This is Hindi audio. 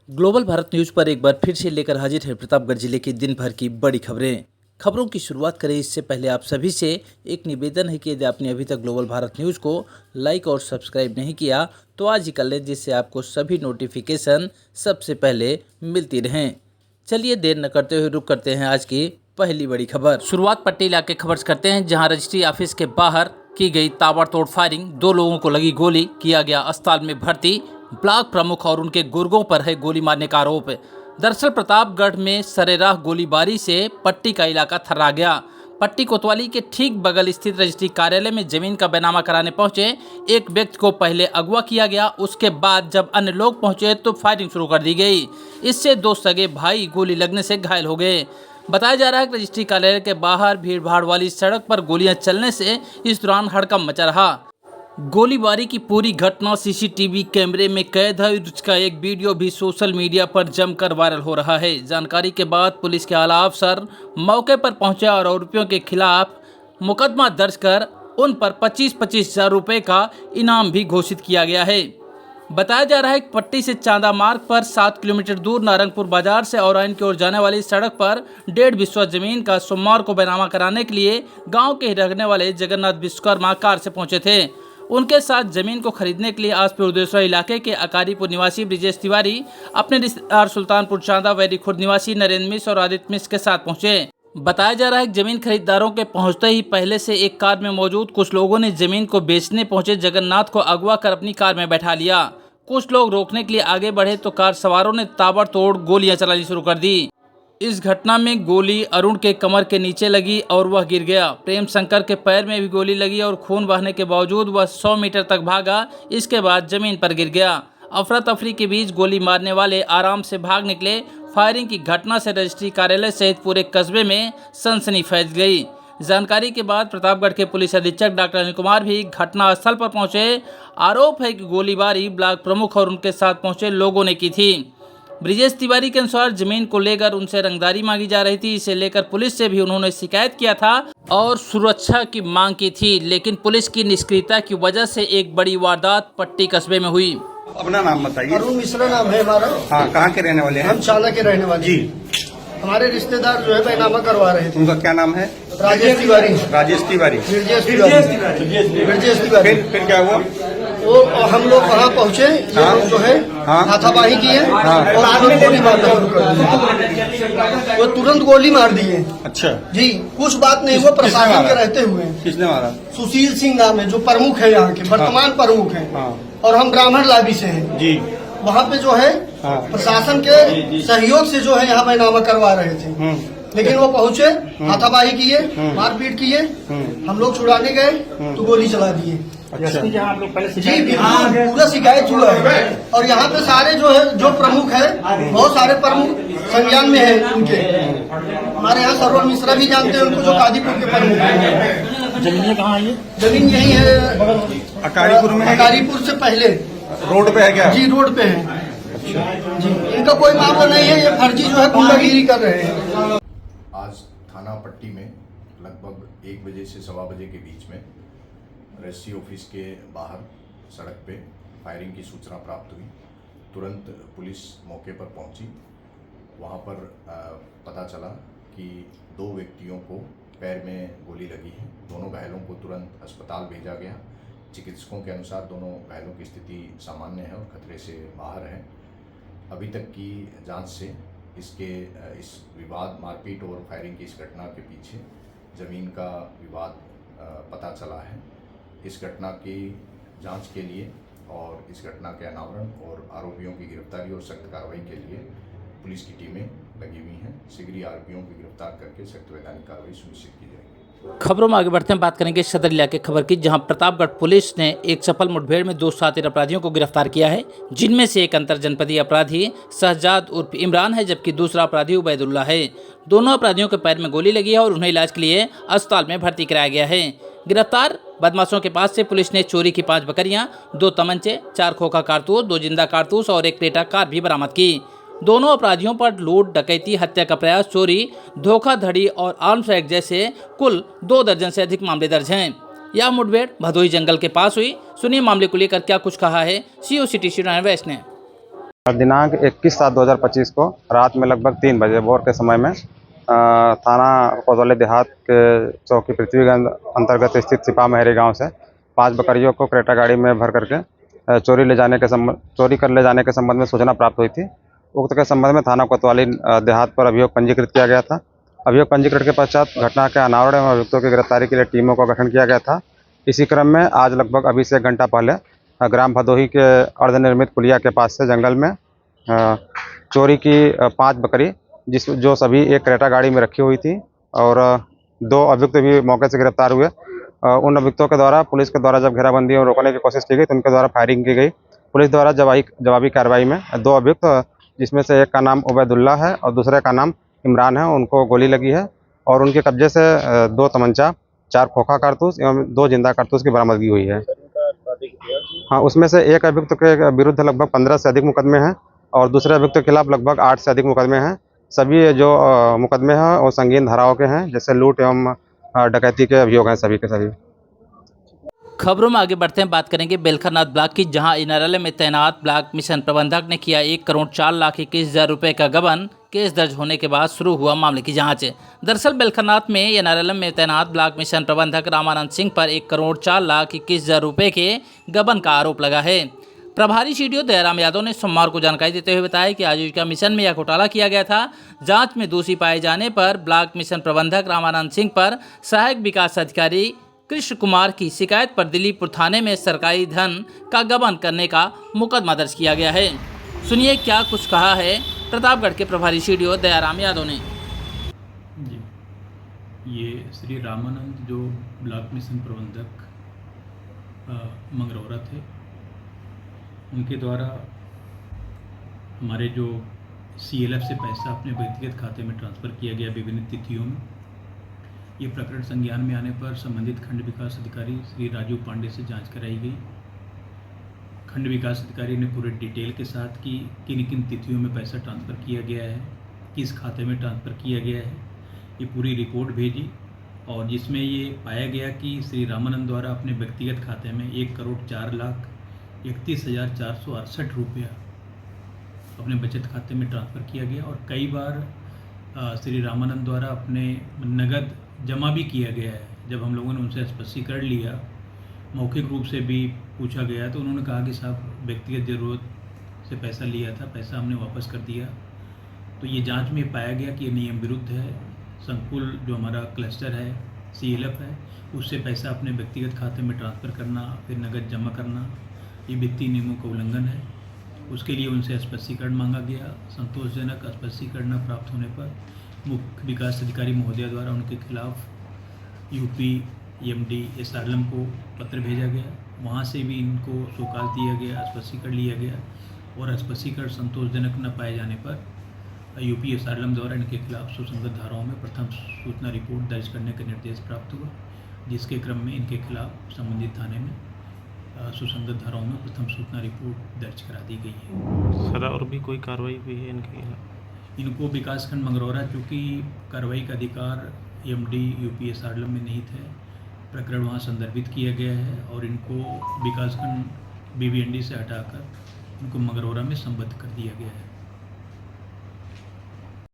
ग्लोबल भारत न्यूज पर एक बार फिर से लेकर हाजिर है प्रतापगढ़ जिले की दिन भर की बड़ी खबरें। खबरों की शुरुआत करें इससे पहले आप सभी से एक निवेदन है कि यदि आपने अभी तक ग्लोबल भारत न्यूज को लाइक और सब्सक्राइब नहीं किया तो आज ही कर लें, जिससे आपको सभी नोटिफिकेशन सबसे पहले मिलती रहें। चलिए देर न करते हुए रुक करते हैं आज की पहली बड़ी खबर। शुरुआत पट्टी इलाके खबर से करते हैं, जहां रजिस्ट्री ऑफिस के बाहर की गई ताबड़तोड़ फायरिंग, 2 लोगों को लगी गोली, किया गया अस्पताल में भर्ती। ब्लॉक प्रमुख और उनके गुर्गों पर है गोली मारने का आरोप। दरअसल प्रतापगढ़ में सरेराह गोलीबारी से पट्टी का इलाका थर्रा गया। पट्टी कोतवाली के ठीक बगल स्थित रजिस्ट्री कार्यालय में जमीन का बैनामा कराने पहुंचे एक व्यक्ति को पहले अगवा किया गया। उसके बाद जब अन्य लोग पहुंचे तो फायरिंग शुरू कर दी गई। इससे 2 सगे भाई गोली लगने से घायल हो गए। बताया जा रहा है कि रजिस्ट्री कार्यालय के बाहर भीड़ भाड़ वाली सड़क पर गोलियां चलने से इस दौरान हड़कंप मचा रहा। गोलीबारी की पूरी घटना सीसीटीवी कैमरे में कैद है। इसका एक वीडियो भी सोशल मीडिया पर जमकर वायरल हो रहा है। जानकारी के बाद पुलिस के आला अफसर मौके पर पहुंचे और आरोपियों के खिलाफ मुकदमा दर्ज कर उन पर 25-25 हज़ार रुपये का इनाम भी घोषित किया गया है। बताया जा रहा है कि पट्टी से चांदा मार्ग पर 7 किलोमीटर दूर नारंगपुर बाजार से औराइन की ओर जाने वाली सड़क पर 1.5 बिस्वा जमीन का सोमवार को बैनामा कराने के लिए गांव के रहने वाले जगन्नाथ विश्वकर्मा कार से पहुंचे थे। उनके साथ जमीन को खरीदने के लिए आसपास उदेश्वर इलाके के अकारीपुर निवासी ब्रिजेश तिवारी, अपने रिश्तेदार सुल्तानपुर चांदा वैरी खुर्द निवासी नरेंद्र मिश्र और आदित्य मिश्र के साथ पहुंचे। बताया जा रहा है कि जमीन खरीदारों के पहुंचते ही पहले से एक कार में मौजूद कुछ लोगों ने जमीन को बेचने पहुंचे जगन्नाथ को अगवा कर अपनी कार में बैठा लिया। कुछ लोग रोकने के लिए आगे बढ़े तो कार सवारों ने ताबड़तोड़ गोलियां चलानी शुरू कर दी। इस घटना में गोली अरुण के कमर के नीचे लगी और वह गिर गया। प्रेम शंकर के पैर में भी गोली लगी और खून बहने के बावजूद वह 100 मीटर तक भागा। इसके बाद जमीन पर गिर गया। अफरा तफरी के बीच गोली मारने वाले आराम से भाग निकले। फायरिंग की घटना से रजिस्ट्री कार्यालय सहित पूरे कस्बे में सनसनी फैल गई। जानकारी के बाद प्रतापगढ़ के पुलिस अधीक्षक डॉक्टर अनिल कुमार भी घटनास्थल पर पहुंचे। आरोप है कि गोलीबारी ब्लॉक प्रमुख और उनके साथ पहुंचे लोगों ने की थी। ब्रिजेश तिवारी के अनुसार जमीन को लेकर उनसे रंगदारी मांगी जा रही थी। इसे लेकर पुलिस से भी उन्होंने शिकायत किया था और सुरक्षा की मांग की थी, लेकिन पुलिस की निष्क्रियता की वजह से एक बड़ी वारदात पट्टी कस्बे में हुई। अपना नाम बताइए। अरुण मिश्रा नाम है हमारा। हाँ, कहाँ के रहने वाले हैं? हम चाला के रहने वाले जी। हमारे रिश्तेदार जो है बैनामा करवा रहे थे। उनका क्या नाम है? राजेश तिवारी। राजेश तिवारी। ब्रिजेश तिवारी। फिर क्या हुआ? वो हम लोग वहाँ पहुँचे, ये लोग जो है हाथापाई किए और तुरंत गोली मारना शुरू कर दिए। वो तुरंत गोली मार दिए। अच्छा जी, कुछ बात नहीं हुआ प्रशासन के रहते हुए। किसने मारा? सुशील सिंह नाम है, जो प्रमुख है यहाँ के, वर्तमान प्रमुख है। और हम ब्राह्मण लाबी से हैं जी। वहाँ पे जो है प्रशासन के सहयोग से जो है यहाँ बैनामा करवा रहे थे, लेकिन वो पहुँचे, हाथापाई किए, मारपीट किए। हम लोग छुड़ाने गए तो गोली चला दिए। अच्छा। आप लोग पहले जी बिल्कुल पूरा शिकायत हुआ है। और यहाँ पे सारे जो है जो प्रमुख है, बहुत सारे प्रमुख संज्ञान में है उनके। हमारे यहाँ सरवर मिश्रा भी जानते हैं उनको, जो कादीपुर के प्रमुख है। जमीन कहाँ है? जमीन यही है अकारीपुर में। अकारीपुर से पहले रोड पे है क्या? जी, रोड पे है। जी, इनका कोई मामला नहीं है, ये फर्जी जो है गुंडागिरी कर रहे हैं। आज थाना पट्टी में लगभग 1 बजे से 1:15 बजे के बीच में रजिस्ट्री ऑफिस के बाहर सड़क पे फायरिंग की सूचना प्राप्त हुई। तुरंत पुलिस मौके पर पहुंची। वहां पर पता चला कि 2 व्यक्तियों को पैर में गोली लगी है। दोनों घायलों को तुरंत अस्पताल भेजा गया। चिकित्सकों के अनुसार दोनों घायलों की स्थिति सामान्य है और खतरे से बाहर है। अभी तक की जांच से इस विवाद, मारपीट और फायरिंग की इस घटना के पीछे जमीन का विवाद पता चला है। इस घटना की जांच के लिए और इस घटना के अनावरण और आरोपियों की गिरफ्तारी और सख्त कार्रवाई के लिए पुलिस की टीमें लगी हुई हैं। शीघ्र ही आरोपियों को गिरफ्तार करके सख्त वैधानिक कार्रवाई सुनिश्चित की जाएगी। खबरों में आगे बढ़ते हैं, बात करेंगे सदर इलाके खबर की, जहां प्रतापगढ़ पुलिस ने एक सफल मुठभेड़ में 2 शातिर अपराधियों को गिरफ्तार किया है, जिनमें से एक अंतर जनपदीय अपराधी शहजाद उर्फ इमरान है, जबकि दूसरा अपराधी उबैदुल्ला है। दोनों अपराधियों के पैर में गोली लगी है और उन्हें इलाज के लिए अस्पताल में भर्ती कराया गया है। गिरफ्तार बदमाशों के पास से पुलिस ने चोरी की 5 बकरियां, 2 तमंचे, 4 खोखा कारतूस, 2 जिंदा कारतूस और एक क्रेटा कार भी बरामद की। दोनों अपराधियों पर लूट, डकैती, हत्या का प्रयास, चोरी, धोखाधड़ी और आर्म्स एक्ट जैसे कुल 2 दर्जन से अधिक मामले दर्ज हैं। यह मुठभेड़ भदोही जंगल के पास हुई। सुनिए मामले को लेकर क्या कुछ कहा है COCTC वेस्ट ने। दिनांक 21/7/2025 को रात में लगभग 3 बजे भोर के समय में थाना कोतवाली देहात के चौकी पृथ्वीगंज अंतर्गत स्थित सिपा महरी गांव से 5 बकरियों को क्रेटा गाड़ी में भर करके चोरी कर ले जाने के संबंध में सूचना प्राप्त हुई थी। उक्त के संबंध में थाना कोतवाली देहात पर अभियोग पंजीकृत किया गया था। अभियोग पंजीकृत के पश्चात घटना के अनावरण एवं अभियुक्तों की गिरफ्तारी के लिए टीमों का गठन किया गया था। इसी क्रम में आज लगभग अभी से 1 घंटा पहले ग्राम भदोही के अर्धनिर्मित पुलिया के पास से जंगल में चोरी की 5 बकरी जो सभी एक क्रेटा गाड़ी में रखी हुई थी और 2 अभियुक्त भी मौके से गिरफ्तार हुए। उन अभियुक्तों के द्वारा पुलिस के द्वारा जब घेराबंदी और रोकने की कोशिश की गई तो उनके द्वारा फायरिंग की गई। पुलिस द्वारा जवाबी कार्रवाई में 2 अभियुक्त, जिसमें से एक का नाम उबैदुल्ला है और दूसरे का नाम इमरान है, उनको गोली लगी है और उनके कब्जे से 2 तमंचा, 4 खोखा कारतूस एवं 2 जिंदा कारतूस की बरामदगी हुई है। हाँ, उसमें से एक अभियुक्त के विरुद्ध लगभग 15 से अधिक मुकदमे हैं और दूसरे अभियुक्त के खिलाफ लगभग 8 से अधिक मुकदमे हैं। सभी जो मुकदमे हैं वो संगीन धाराओं के हैं, जैसे लूट एवं डकैती के अभियोग हैं सभी के सभी। खबरों में आगे बढ़ते हैं, बात करेंगे बेलखरनाथ ब्लॉक की, जहां इनारले में तैनात ब्लॉक मिशन प्रबंधक ने किया 1,04,21,000 रुपये का गबन। केस दर्ज होने के बाद शुरू हुआ मामले की जांच। दरअसल बेलखरनाथ में इनारले में तैनात ब्लॉक मिशन प्रबंधक रामानंद सिंह पर 1,04,21,000 रुपये के गबन का आरोप लगा है। प्रभारी सीडीओ दयाराम यादव ने सोमवार को जानकारी देते हुए बताया कि आजीविका मिशन में यह घोटाला किया गया था। जांच में दोषी पाए जाने पर ब्लॉक मिशन प्रबंधक रामानंद सिंह पर सहायक विकास अधिकारी कृष्ण कुमार की शिकायत पर दिल्लीपुर थाने में सरकारी धन का गबन करने का मुकदमा दर्ज किया गया है। सुनिए क्या कुछ कहा है प्रतापगढ़ के प्रभारी सीडीओ दयाराम यादव ने। जी, ये श्री रामानंद जो ब्लॉक मिशन प्रबंधक मंगरौरा थे, उनके द्वारा हमारे जो CLF से पैसा अपने व्यक्तिगत खाते में ट्रांसफ़र किया गया विभिन्न तिथियों में। ये प्रकरण संज्ञान में आने पर संबंधित खंड विकास अधिकारी श्री राजू पांडे से जांच कराई गई। खंड विकास अधिकारी ने पूरे डिटेल के साथ कि किन किन तिथियों में पैसा ट्रांसफ़र किया गया है, किस खाते में ट्रांसफ़र किया गया है, ये पूरी रिपोर्ट भेजी और जिसमें ये पाया गया कि श्री रामानंद द्वारा अपने व्यक्तिगत खाते में 1,04,31,468 रुपया अपने बचत खाते में ट्रांसफ़र किया गया और कई बार श्री रामानंद द्वारा अपने नगद जमा भी किया गया है। जब हम लोगों ने उनसे स्पष्टीकरण लिया, मौखिक रूप से भी पूछा गया, तो उन्होंने कहा कि साहब व्यक्तिगत ज़रूरत से पैसा लिया था, पैसा हमने वापस कर दिया। तो ये जांच में पाया गया कि ये नियम विरुद्ध है। संकुल जो हमारा क्लस्टर है, CLF है, उससे पैसा अपने व्यक्तिगत खाते में ट्रांसफ़र करना, फिर नगद जमा करना, ये वित्तीय नियमों का उल्लंघन है। उसके लिए उनसे स्पष्टीकरण मांगा गया। संतोषजनक स्पष्टीकरण न प्राप्त होने पर मुख्य विकास अधिकारी महोदय द्वारा उनके खिलाफ UP EMD SRLM को पत्र भेजा गया। वहाँ से भी इनको शोकाज दिया गया, स्पष्टीकरण लिया गया और स्पष्टीकरण संतोषजनक न पाए जाने पर UP SRLM द्वारा इनके खिलाफ सुसंगत धाराओं में प्रथम सूचना रिपोर्ट दर्ज करने का निर्देश प्राप्त हुआ, जिसके क्रम में इनके खिलाफ संबंधित थाने में सुसंगत धाराओं में प्रथम सूचना रिपोर्ट दर्ज करा दी गई है। सर, और भी कोई कार्रवाई हुई है इनके खिलाफ? इनको विकासखंड मंगरौरा चूँकि कार्रवाई का अधिकार EMD UP SRLM में नहीं थे, प्रकरण वहाँ संदर्भित किया गया है और इनको विकासखंड BBND से हटाकर इनको मंगरौरा में संबद्ध कर दिया गया है।